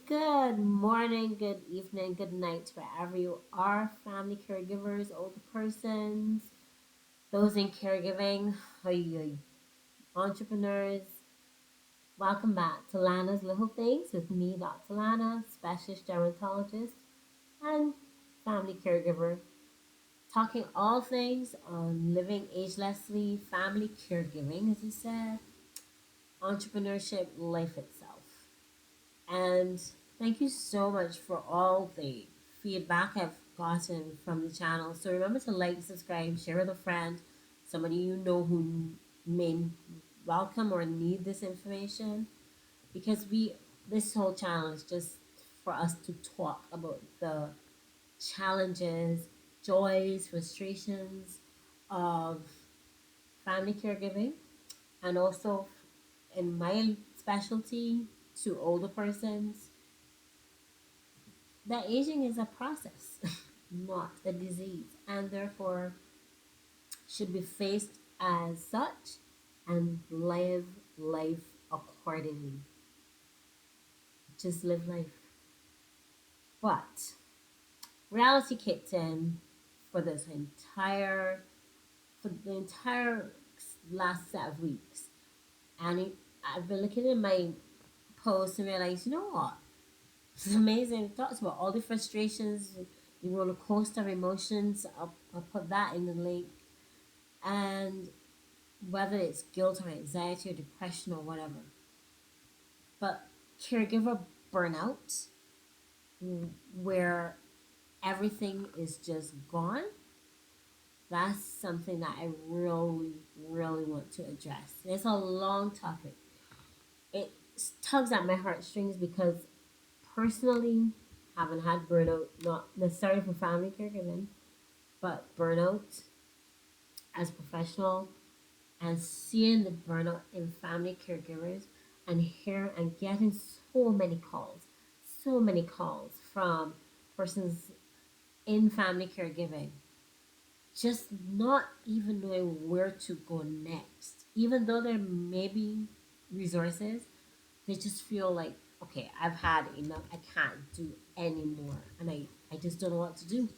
Good morning, good evening, good night, wherever you are, family caregivers, older persons, those in caregiving, entrepreneurs. Welcome back to Lana's Little Things with me, Dr. Lana, specialist gerontologist and family caregiver, talking all things on living agelessly, family caregiving, as you said, entrepreneurship, life itself. And thank you so much for all the feedback I've gotten from the channel. So remember to like, subscribe, share with a friend, somebody you know who may welcome or need this information. Because this whole channel is just for us to talk about the challenges, joys, frustrations of family caregiving, and also in my specialty to older persons that aging is a process, not a disease, and therefore should be faced as such and live life accordingly. Just live life. But reality kicked in for for the entire last set of weeks, and I've been looking at my posts and realized, you know what? It's amazing. It talks about all the frustrations, the roller coaster of emotions. I'll put that in the link. And whether it's guilt or anxiety or depression or whatever. But caregiver burnout, where everything is just gone, that's something that I really, really want to address. It's a long topic. It tugs at my heartstrings because personally, haven't had burnout, not necessarily for family caregiving, but burnout as professional and seeing the burnout in family caregivers and hearing and getting so many calls from persons in family caregiving, just not even knowing where to go next. Even though there may be resources, they just feel like, okay, I've had enough. I can't do anymore. And I just don't know what to do.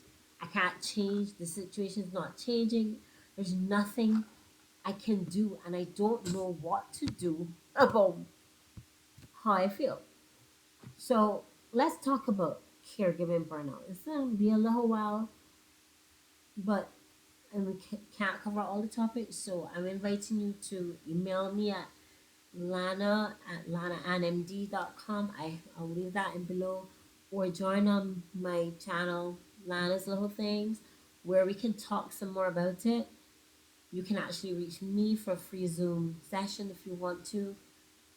I can't change. The situation's not changing. There's nothing I can do. And I don't know what to do about how I feel. So let's talk about caregiving burnout. It's going to be a little while, but and we can't cover all the topics. So I'm inviting you to email me at lana@lananmd.com. I'll leave that in below. Or join on my channel, Lana's Little Things, where we can talk some more about it. You can actually reach me for a free Zoom session if you want to.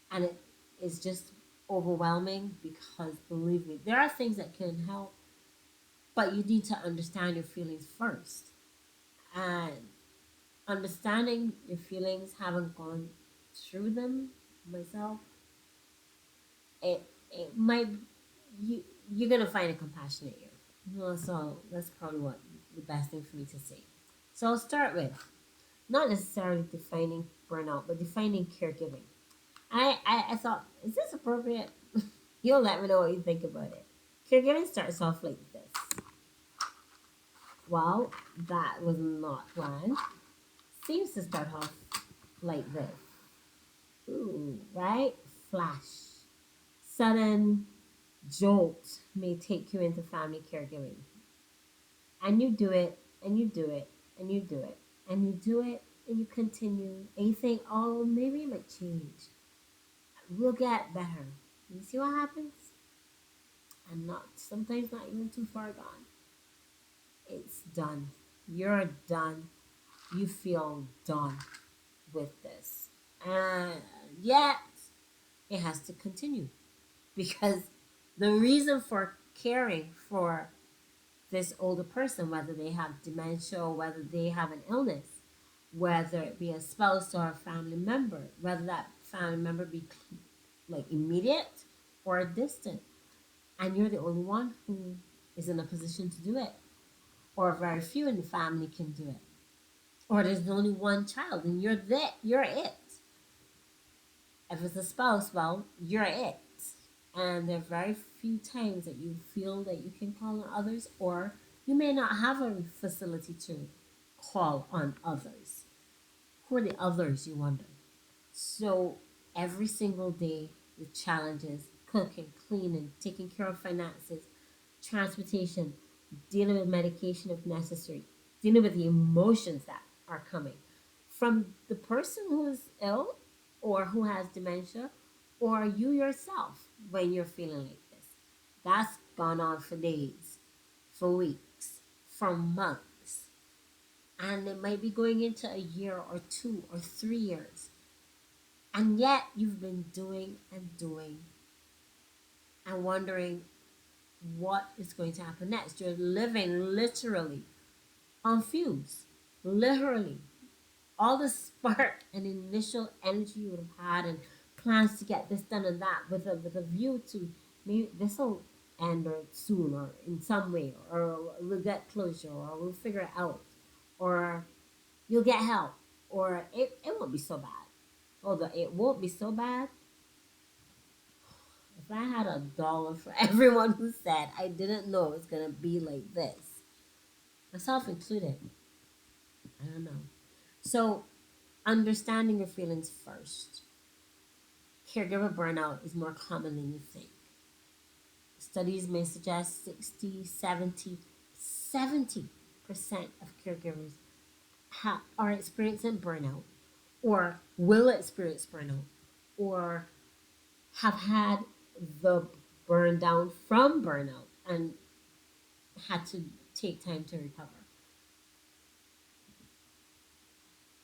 And it is just overwhelming because believe me, there are things that can help, but you need to understand your feelings first. And understanding your feelings, haven't gone through them myself, it might you you're gonna find a compassionate ear. Well, so that's probably what the best thing for me to say. So I'll start with not necessarily defining burnout, but defining caregiving. I thought, is this appropriate? You'll let me know what you think about it. Caregiving starts off like this. Well, that was not planned. Seems to start off like this. Ooh, right? Flash. Sudden jolt may take you into family caregiving. And you do it, and you do it, and you do it, and you do it, and you continue. And you think, oh, maybe it might change. We'll get better. You see what happens? And not sometimes not even too far gone. It's done. You're done. You feel done with this. And yet it has to continue because the reason for caring for this older person, whether they have dementia or whether they have an illness, whether it be a spouse or a family member, whether that family member be like immediate or distant, and you're the only one who is in a position to do it, or very few in the family can do it, or there's only one child and you're it. If it's a spouse, well, you're it. And there are very few times that you feel that you can call on others, or you may not have a facility to call on others. Who are the others, you wonder? So every single day, the challenges cooking, cleaning, taking care of finances, transportation, dealing with medication if necessary, dealing with the emotions that are coming from the person who is ill or who has dementia, or you yourself when you're feeling like this. That's gone on for days, for weeks, for months, and it might be going into a year or 2 or 3 years. And yet you've been doing and doing and wondering what is going to happen next. You're living literally on fumes. Literally. All the spark and initial energy you would have had and plans to get this done and that with a view to maybe this will end or soon or in some way, or we'll get closure, or we'll figure it out, or you'll get help, or it won't be so bad. Although it won't be so bad, if I had $1 for everyone who said I didn't know it was gonna be like this, myself included, I don't know. So, understanding your feelings first. Caregiver burnout is more common than you think. Studies may suggest 60, 70% of caregivers are experiencing burnout, or will experience burnout, or have had the burn down from burnout and had to take time to recover.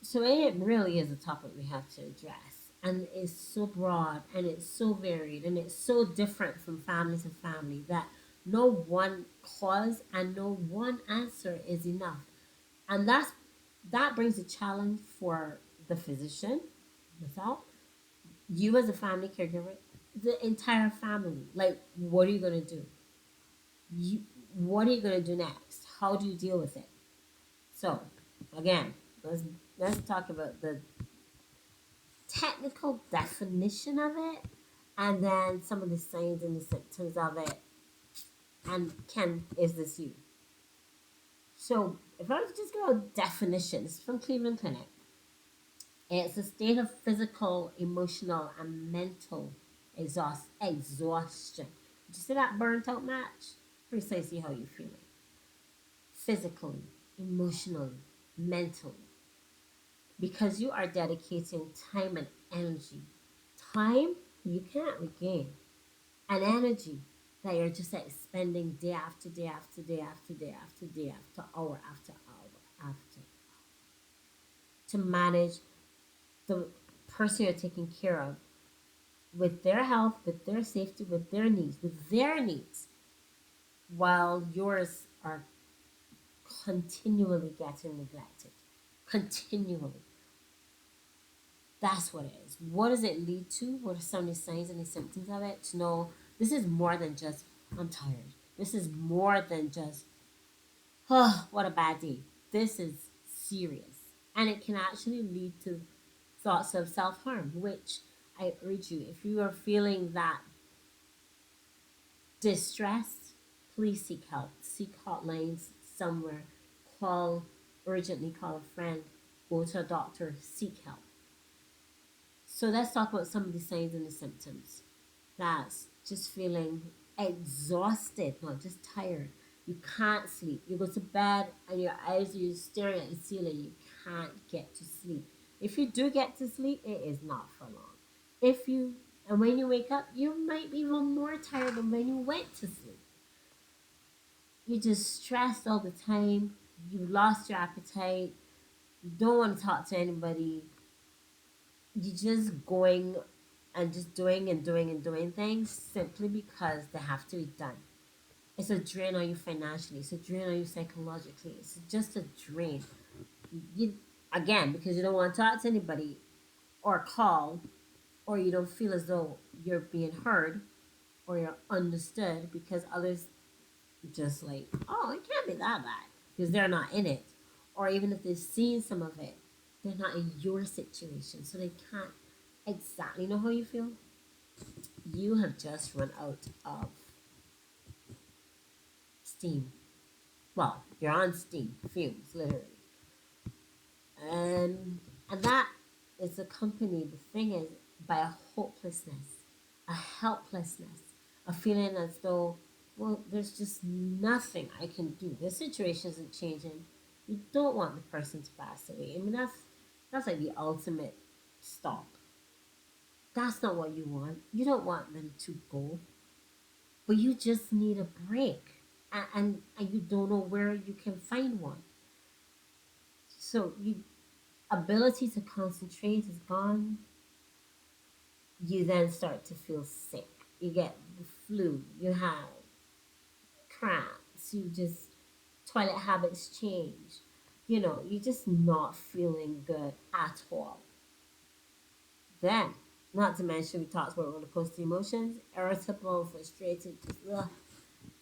So it really is a topic we have to address. And it's so broad and it's so varied and it's so different from family to family that no one cause and no one answer is enough. And that brings a challenge for the physician, myself, you as a family caregiver, the entire family. Like, what are you gonna do? You what are you gonna do next? How do you deal with it? So, again, let's let's talk about the technical definition of it, and then some of the signs and the symptoms of it, and can is this you? So, if I was just go definitions from Cleveland Clinic, it's a state of physical, emotional, and mental exhaustion. Did you see that burnt out match? Precisely how you're feeling. Physically, emotionally, mentally. Because you are dedicating time and energy. Time you can't regain. And energy that you're just like spending day after day after day after day after day after hour after hour after to manage the person you're taking care of with their health, with their safety, with their needs, while yours are continually getting neglected. Continually. That's what it is. What does it lead to? What are some of the signs and the symptoms of it? To know this is more than just, I'm tired. This is more than just, oh, what a bad day. This is serious. And it can actually lead to thoughts of self harm, which I urge you, if you are feeling that distressed, please seek help. Seek hotlines somewhere. Call, urgently call a friend. Go to a doctor. Seek help. So let's talk about some of the signs and the symptoms. That's just feeling exhausted, not just tired. You can't sleep. You go to bed and your eyes are staring at the ceiling. You can't get to sleep. If you do get to sleep, it is not for long. If you and when you wake up, you might be even more tired than when you went to sleep. You're just stressed all the time. You lost your appetite. You don't want to talk to anybody. You're just going and just doing and doing and doing things simply because they have to be done. It's a drain on you financially. It's a drain on you psychologically. It's just a drain. You again because you don't want to talk to anybody or call, or you don't feel as though you're being heard or you're understood because others just like, oh, it can't be that bad because they're not in it, or even if they've seen some of it, they're not in your situation, so they can't exactly know how you feel. you have just run out of steam. Well, you're on steam, fumes, literally. And and that is accompanied, the thing is, by a hopelessness, a helplessness, a feeling as though, well, there's just nothing I can do. The situation isn't changing. You don't want the person to pass away. I mean, that's like the ultimate stop. That's not what you want. You don't want them to go, but you just need a break, and you don't know where you can find one. So you ability to concentrate is gone. You then start to feel sick. You get the flu. You have cramps. You just toilet habits change. You're just not feeling good at all. Then, not to mention, we talked about roller coaster emotions, irritable, frustrated, just ugh,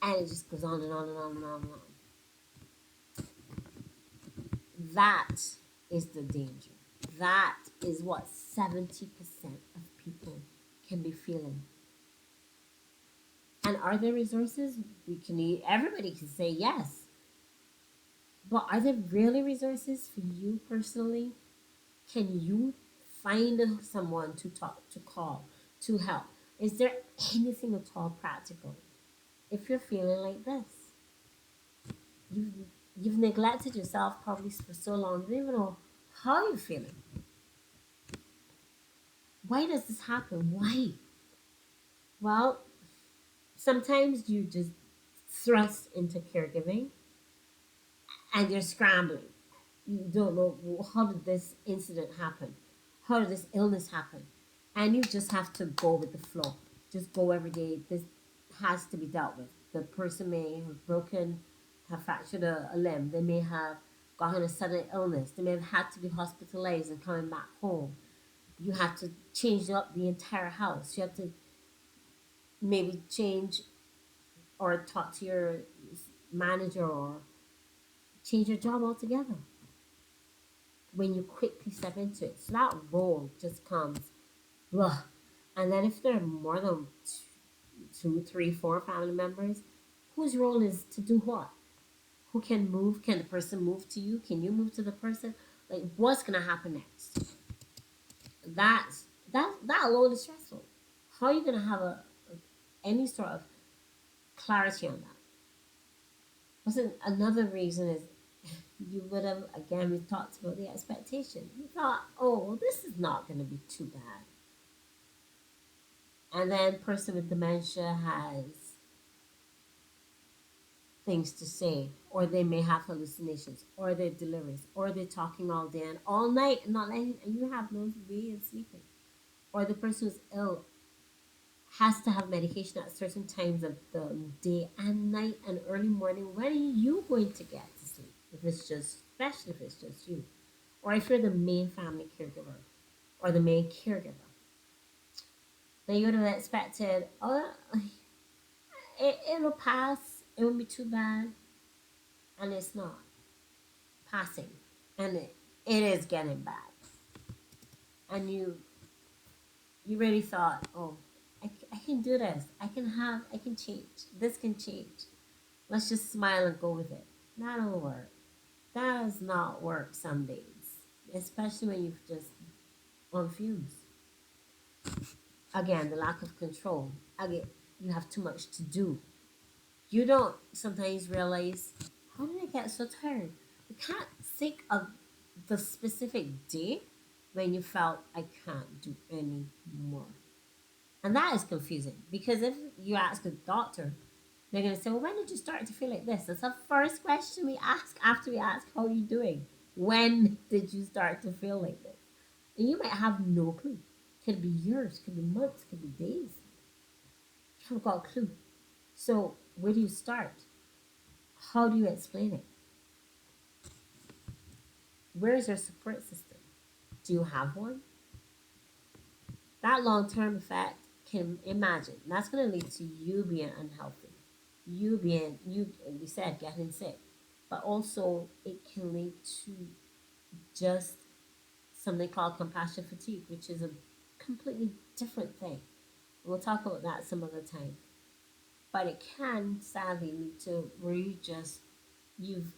and it just goes on and on and on and on and on. That is the danger. That is what 70% of people can be feeling. And are there resources? Everybody can say yes. But are there really resources for you personally? Can you find someone to talk, to call, to help? Is there anything at all practical? If you're feeling like this, you've you've neglected yourself probably for so long, you don't even know how you're feeling. Why does this happen? Why? Well, sometimes you just thrust into caregiving and you're scrambling. You don't know, well, how did this incident happen? How did this illness happen? And you just have to go with the flow. Just go every day. This has to be dealt with. The person may have fractured a limb. They may have gotten a sudden illness. They may have had to be hospitalized and coming back home. You have to change up the entire house. You have to maybe change or talk to your manager or change your job altogether when you quickly step into it. So that role just comes, ugh. And then if there are more than two, three, four family members, whose role is to do what? Who can move? Can the person move to you? Can you move to the person? Like, what's gonna happen next? That's that alone is stressful. How are you gonna have any sort of clarity on that? Wasn't another reason is you would have, again, we talked about the expectation. You thought, oh, well, this is not going to be too bad. And then person with dementia has things to say, or they may have hallucinations, or they're delirious, or they're talking all day and all night and not letting, and you have no way of sleeping. Or the person who's ill has to have medication at certain times of the day and night and early morning. When are you going to get to sleep? If it's just, especially if it's just you, or if you're the main family caregiver or the main caregiver, then you would have expected, oh, it'll pass. It won't be too bad, and it's not passing, and it is getting bad. And you really thought, oh, I can do this. I can change. This can change. Let's just smile and go with it. That don't work. That does not work some days, especially when you've just on fumes. Again, the lack of control. Again, you have too much to do. You don't sometimes realize, how did I get so tired? You can't think of the specific day when you felt, I can't do any more. And that is confusing because if you ask a doctor, they're going to say, well, when did you start to feel like this? That's the first question we ask after we ask, how are you doing? When did you start to feel like this? And you might have no clue. Could be years, could be months, could be days. You haven't got a clue. So, where do you start? How do you explain it? Where is your support system? Do you have one? That long term effect can imagine that's going to lead to you being unhealthy, you being, you, we said, getting sick, but also it can lead to just something called compassion fatigue, which is a completely different thing. We'll talk about that some other time. But it can sadly lead to where you've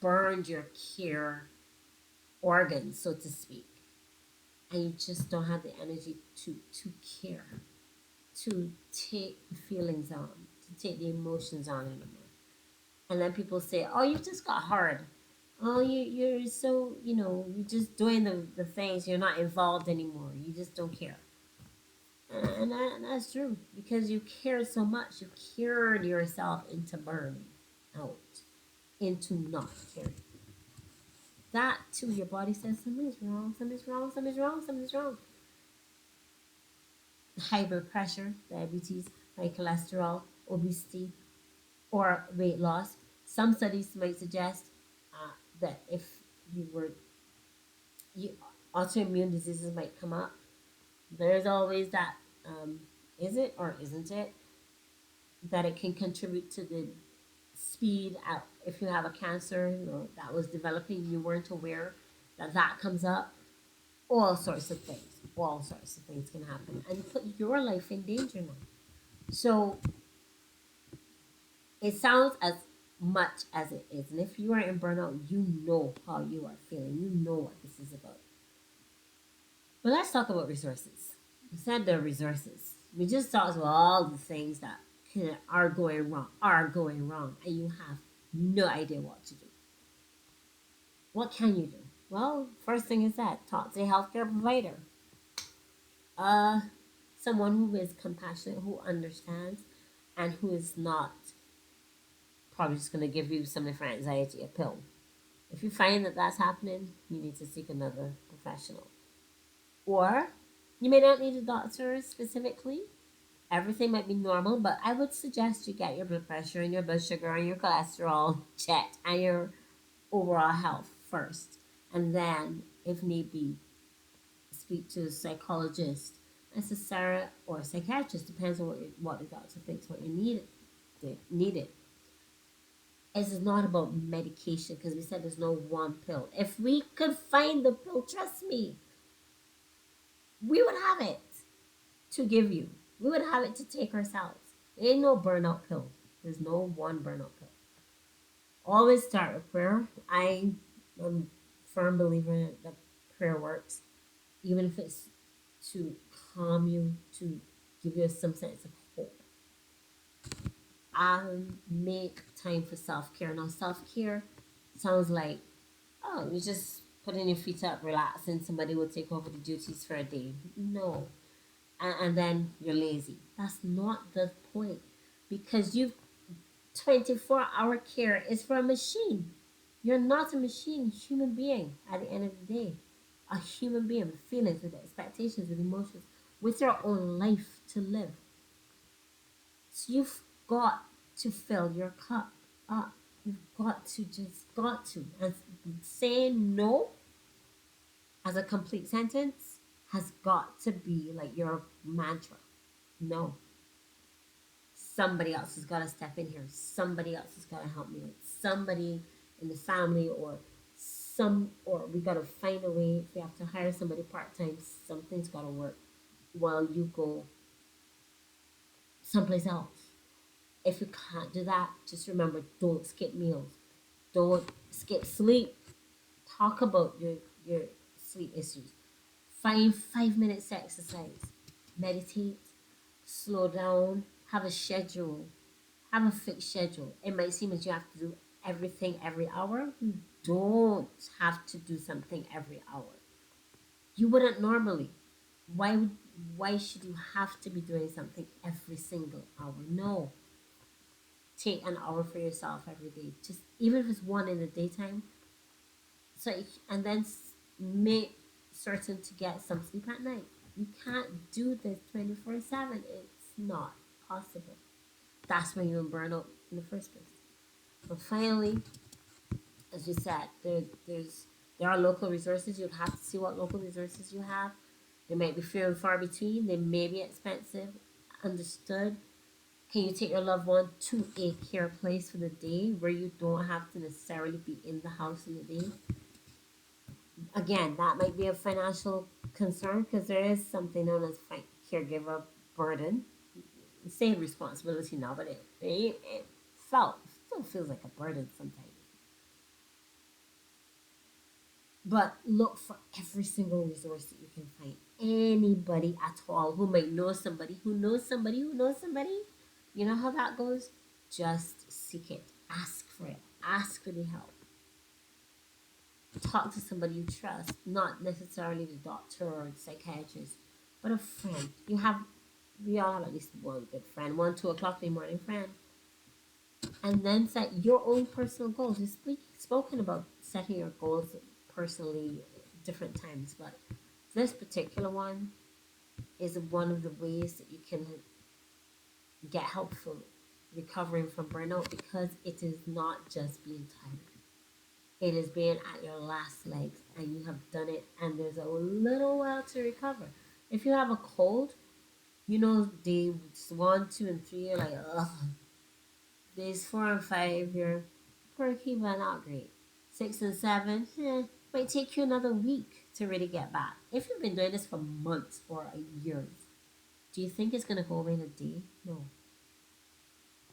burned your care organs, so to speak, and you just don't have the energy to care, to take the feelings on, to take the emotions on anymore. And then people say, "Oh, you just got hard. Oh, you're so you're just doing the things. You're not involved anymore. You just don't care." And that's true because you cared so much. You cured yourself into burning out, into not caring. That too, your body says something's wrong, something's wrong, something's wrong, something's wrong. High blood pressure, diabetes, high cholesterol, obesity, or weight loss. Some studies might suggest that if you were you, autoimmune diseases might come up. There's always that. Is it or isn't it that it can contribute to the speed at, if you have a cancer that was developing, you weren't aware that comes up. All sorts of things can happen and put your life in danger now. So it sounds as much as it is, and if you are in burnout, you know how you are feeling, you know what this is about. But let's talk about resources. We said the resources. We just talked about all the things that are going wrong, and you have no idea what to do. What can you do? Well, first thing is that talk to a healthcare provider, uh, someone who is compassionate, who understands, and who is not probably just going to give you something for anxiety, a pill. If you find that that's happening, you need to seek another professional. Or you may not need a doctor specifically. Everything might be normal, but I would suggest you get your blood pressure and your blood sugar and your cholesterol checked and your overall health first. And then, if need be, speak to a psychologist, necessary, or a psychiatrist, depends on what the doctor thinks what you needed. This is not about medication because we said there's no one pill. If we could find the pill, trust me, we would have it to give you. We would have it to take ourselves. There ain't no burnout pill. There's no one burnout pill. Always start with prayer. I am a firm believer that prayer works, even if it's to calm you, to give you some sense of hope. Make time for self care. Now, self care sounds like, oh, you just putting your feet up, relaxing. Somebody will take over the duties for a day. No, and then you're lazy. That's not the point, because you've 24-hour care is for a machine. You're not a machine, human being at the end of the day. A human being with feelings, with expectations, with emotions, with your own life to live. So you've got to fill your cup up. You've got to. And saying no as a complete sentence has got to be like your mantra. No. Somebody else has got to step in here. Somebody else has got to help me out. Somebody in the family, or we got to find a way. If we have to hire somebody part-time, something's got to work while you go someplace else. If you can't do that, just remember, don't skip meals. Don't skip sleep. Talk about your sleep issues. Find 5 minutes exercise. Meditate. Slow down. Have a schedule. Have a fixed schedule. It might seem that you have to do everything every hour. You don't have to do something every hour. You wouldn't normally. Why would why should you have to be doing something every single hour? No. Take an hour for yourself every day. Just even if it's one in the daytime. So and then make certain to get some sleep at night. You can't do this 24/7. It's not possible. That's when you're in burnout in the first place. But finally, as you said, there are local resources. You'd have to see what local resources you have. They might be few and far between. They may be expensive. Understood. Can you take your loved one to a care place for the day where you don't have to necessarily be in the house in the day? Again, that might be a financial concern because there is something known as caregiver burden. Say responsibility now, but it still feels like a burden sometimes. But look for every single resource that you can find. Anybody at all who might know somebody who knows somebody who knows somebody. You know how that goes? Just seek it. Ask for it. Ask for the help. Talk to somebody you trust, not necessarily the doctor or the psychiatrist, but a friend. We all have at least one good friend, 1, 2 o'clock in the morning friend. And then set your own personal goals. We've spoken about setting your goals personally different times, but this particular one is one of the ways that you can get help for recovering from burnout, because it is not just being tired. It is being at your last legs and you have done it, and there's a little while to recover. If you have a cold, days 1, 2, and 3, you're like, ugh. Days 4 and 5, you're perky but not great. 6 and 7, might take you another week to really get back. If you've been doing this for months or years, do you think it's gonna go away in a day? No.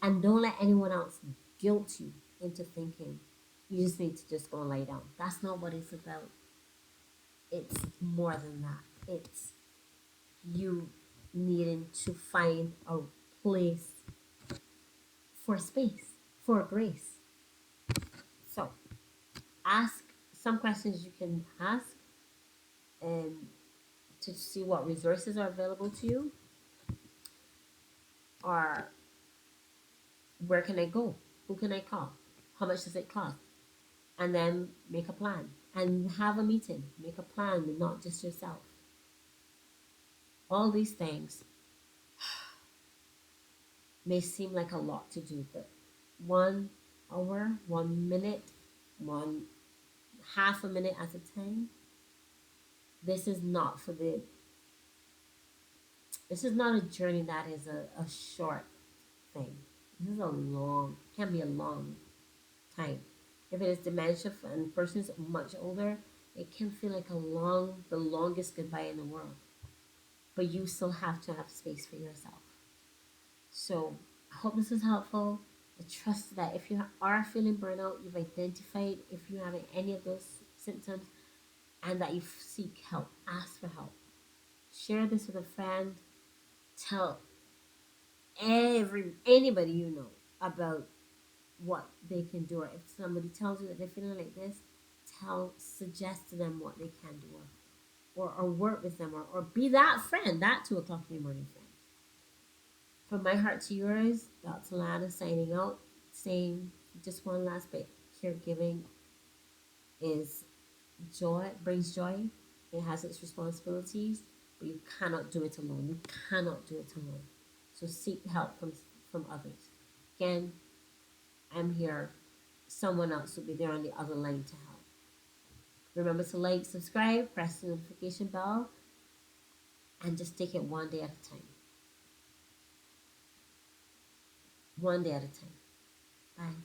And don't let anyone else guilt you into thinking you just need to just go and lie down. That's not what it's about. It's more than that. It's you needing to find a place for space, for grace. So ask some questions you can ask, and to see what resources are available to you, or where can I go? Who can I call? How much does it cost? And then make a plan and have a meeting. Make a plan, not just yourself. All these things may seem like a lot to do, but 1 hour, 1 minute, one half a minute at a time. This is not for the. This is not a journey that is a short thing. This is can be a long time. If it is dementia and the person is much older, it can feel like the longest goodbye in the world. But you still have to have space for yourself. So I hope this is helpful. I trust that if you are feeling burnout, you've identified if you're having any of those symptoms, and that you seek help. Ask for help. Share this with a friend. Tell anybody you know about what they can do. Or if somebody tells you that they're feeling like this, suggest to them what they can do, or work with them, or be that friend, that 2 o'clock in the morning friend. From my heart to yours, Dr. Lana signing out, saying just one last bit. Caregiving is joy, brings joy. It has its responsibilities, but you cannot do it alone. You cannot do it alone. So seek help from others. Again, I'm here. Someone else will be there on the other line to help. Remember to like, subscribe, press the notification bell, and just take it one day at a time. One day at a time. Bye.